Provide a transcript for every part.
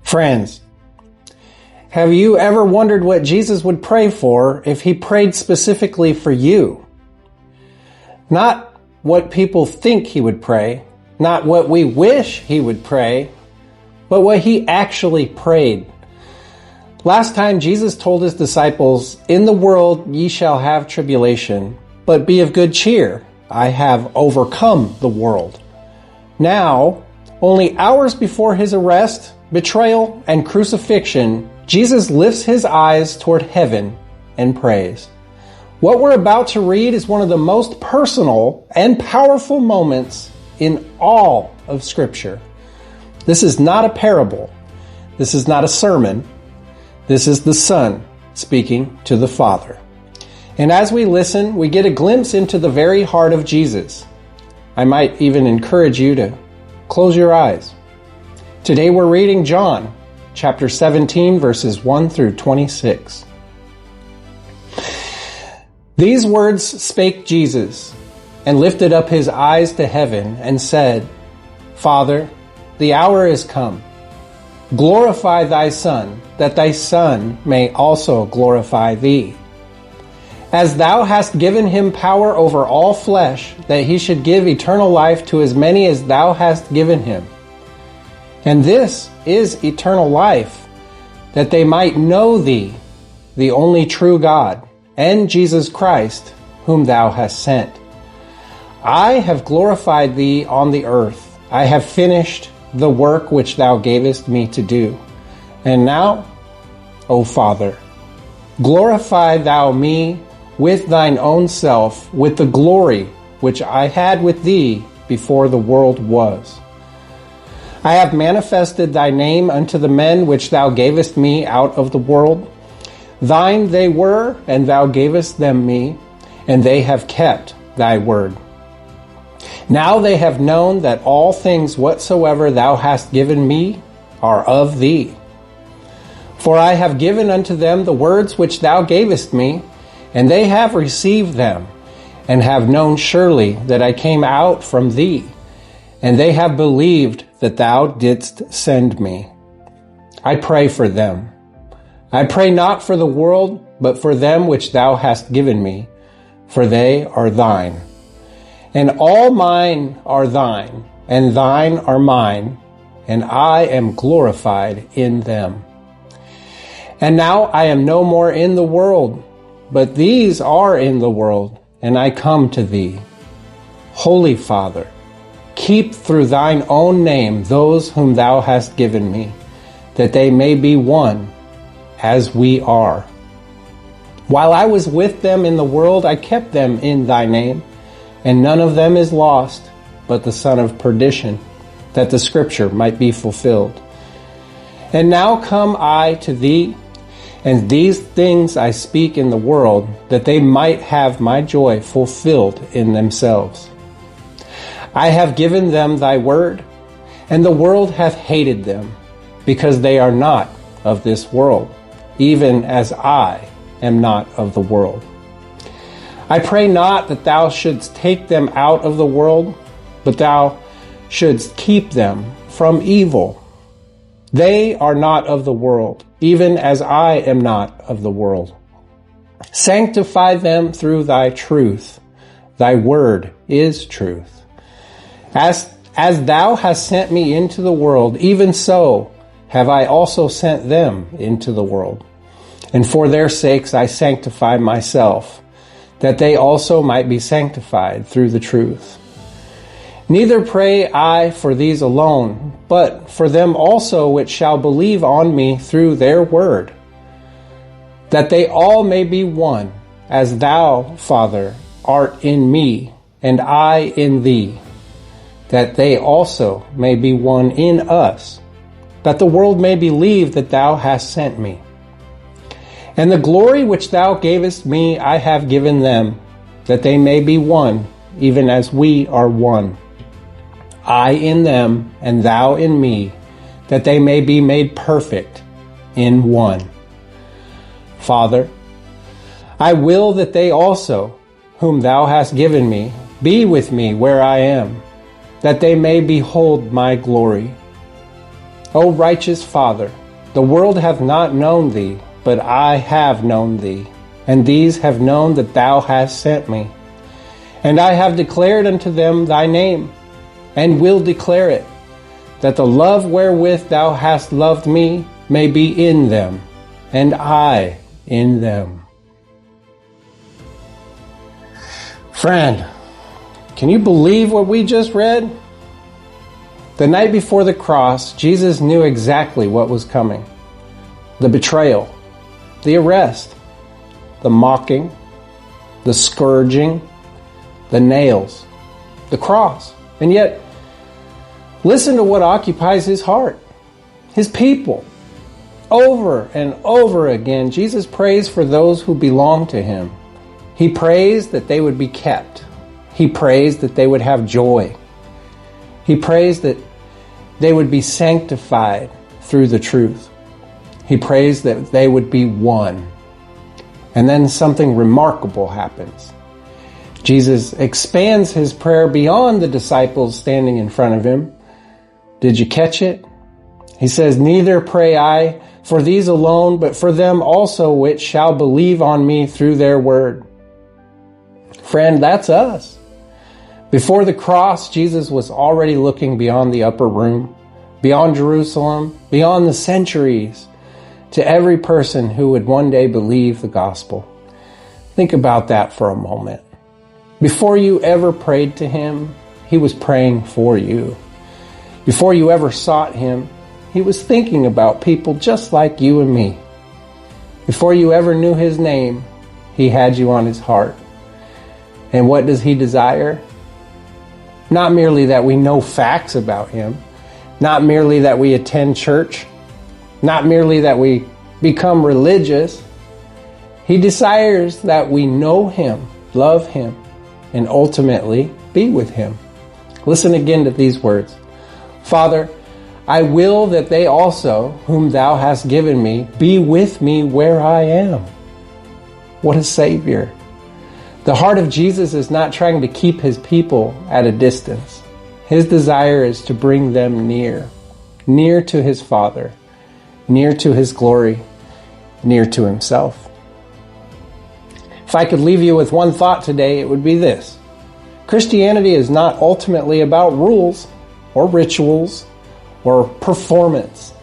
Friends, have you ever wondered what Jesus would pray for if he prayed specifically for you? Not what people think he would pray, not what we wish he would pray, but what he actually prayed. Last time Jesus told his disciples, "In the world ye shall have tribulation, but be of good cheer. I have overcome the world." Now, only hours before his arrest, betrayal, and crucifixion, Jesus lifts his eyes toward heaven and prays. What we're about to read is one of the most personal and powerful moments in all of Scripture. This is not a parable. This is not a sermon. This is the Son speaking to the Father. And as we listen, we get a glimpse into the very heart of Jesus. I might even encourage you to close your eyes. Today we're reading John, chapter 17, verses 1 through 26. These words spake Jesus, and lifted up his eyes to heaven, and said, Father, the hour is come. Glorify thy Son, that thy Son may also glorify thee. As thou hast given him power over all flesh, that he should give eternal life to as many as thou hast given him. And this is eternal life, that they might know thee, the only true God, and Jesus Christ, whom thou hast sent. I have glorified thee on the earth. I have finished the work which thou gavest me to do. And now, O Father, glorify thou me with thine own self, with the glory which I had with thee before the world was. I have manifested thy name unto the men which thou gavest me out of the world. Thine they were, and thou gavest them me, and they have kept thy word. Now they have known that all things whatsoever thou hast given me are of thee. For I have given unto them the words which thou gavest me, and they have received them, and have known surely that I came out from thee, and they have believed that thou didst send me. I pray for them. I pray not for the world, but for them which thou hast given me, for they are thine. And all mine are thine, and thine are mine, and I am glorified in them. And now I am no more in the world, but these are in the world, and I come to thee. Holy Father, keep through thine own name those whom thou hast given me, that they may be one, as we are. While I was with them in the world, I kept them in thy name, and none of them is lost, but the son of perdition, that the scripture might be fulfilled. And now come I to thee, and these things I speak in the world, that they might have my joy fulfilled in themselves. I have given them thy word, and the world hath hated them, because they are not of this world, even as I am not of the world. I pray not that thou shouldst take them out of the world, but thou shouldst keep them from evil. They are not of the world, even as I am not of the world. Sanctify them through thy truth. Thy word is truth. As thou hast sent me into the world, even so have I also sent them into the world. And for their sakes I sanctify myself, that they also might be sanctified through the truth. Neither pray I for these alone, but for them also which shall believe on me through their word, that they all may be one, as thou, Father, art in me, and I in thee, that they also may be one in us, that the world may believe that thou hast sent me. And the glory which thou gavest me I have given them, that they may be one, even as we are one. I in them, and thou in me, that they may be made perfect in one. Father, I will that they also, whom thou hast given me, be with me where I am, that they may behold my glory. O righteous Father, the world hath not known thee, but I have known thee, and these have known that thou hast sent me. And I have declared unto them thy name, and will declare it, that the love wherewith thou hast loved me may be in them, and I in them. Friend, can you believe what we just read? The night before the cross, Jesus knew exactly what was coming. The betrayal, the arrest, the mocking, the scourging, the nails, the cross. And yet, listen to what occupies his heart, his people. Over and over again, Jesus prays for those who belong to him. He prays that they would be kept. He prays that they would have joy. He prays that they would be sanctified through the truth. He prays that they would be one. And then something remarkable happens. Jesus expands his prayer beyond the disciples standing in front of him. Did you catch it? He says, "Neither pray I for these alone, but for them also which shall believe on me through their word." Friend, that's us. Before the cross, Jesus was already looking beyond the upper room, beyond Jerusalem, beyond the centuries, to every person who would one day believe the gospel. Think about that for a moment. Before you ever prayed to him, he was praying for you. Before you ever sought him, he was thinking about people just like you and me. Before you ever knew his name, he had you on his heart. And what does he desire? Not merely that we know facts about him, not merely that we attend church, not merely that we become religious. He desires that we know him, love him, and ultimately be with him. Listen again to these words. "Father, I will that they also, whom thou hast given me, be with me where I am." What a Savior. The heart of Jesus is not trying to keep his people at a distance. His desire is to bring them near, near to his Father, near to his glory, near to himself. If I could leave you with one thought today, it would be this. Christianity is not ultimately about rules or rituals or performance.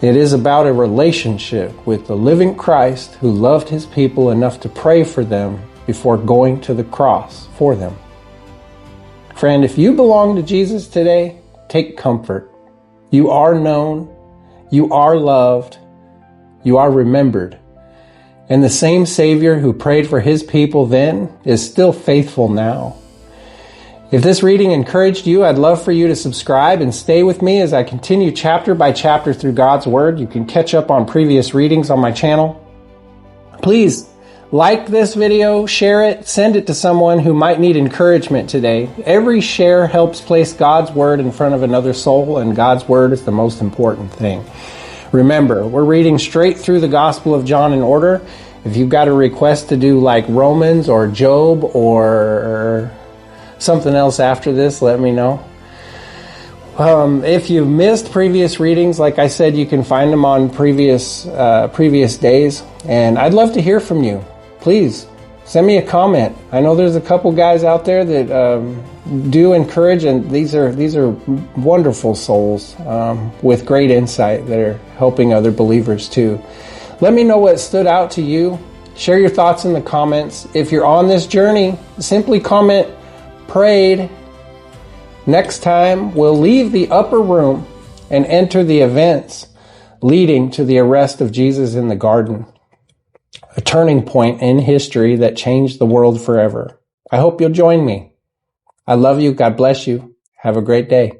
It is about a relationship with the living Christ who loved his people enough to pray for them before going to the cross for them. Friend, if you belong to Jesus today, take comfort. You are known, you are loved, you are remembered. And the same Savior who prayed for his people then is still faithful now. If this reading encouraged you, I'd love for you to subscribe and stay with me as I continue chapter by chapter through God's Word. You can catch up on previous readings on my channel. Please like this video, share it, send it to someone who might need encouragement today. Every share helps place God's Word in front of another soul, and God's Word is the most important thing. Remember, we're reading straight through the Gospel of John in order. If you've got a request to do like Romans or Job or something else after this, let me know. If you've missed previous readings, like I said, you can find them on previous days. And I'd love to hear from you. Please send me a comment. I know there's a couple guys out there that do encourage, and these are wonderful souls with great insight that are helping other believers too. Let me know what stood out to you. Share your thoughts in the comments. If you're on this journey, simply comment "prayed." Next time, we'll leave the upper room and enter the events leading to the arrest of Jesus in the garden. A turning point in history that changed the world forever. I hope you'll join me. I love you. God bless you. Have a great day.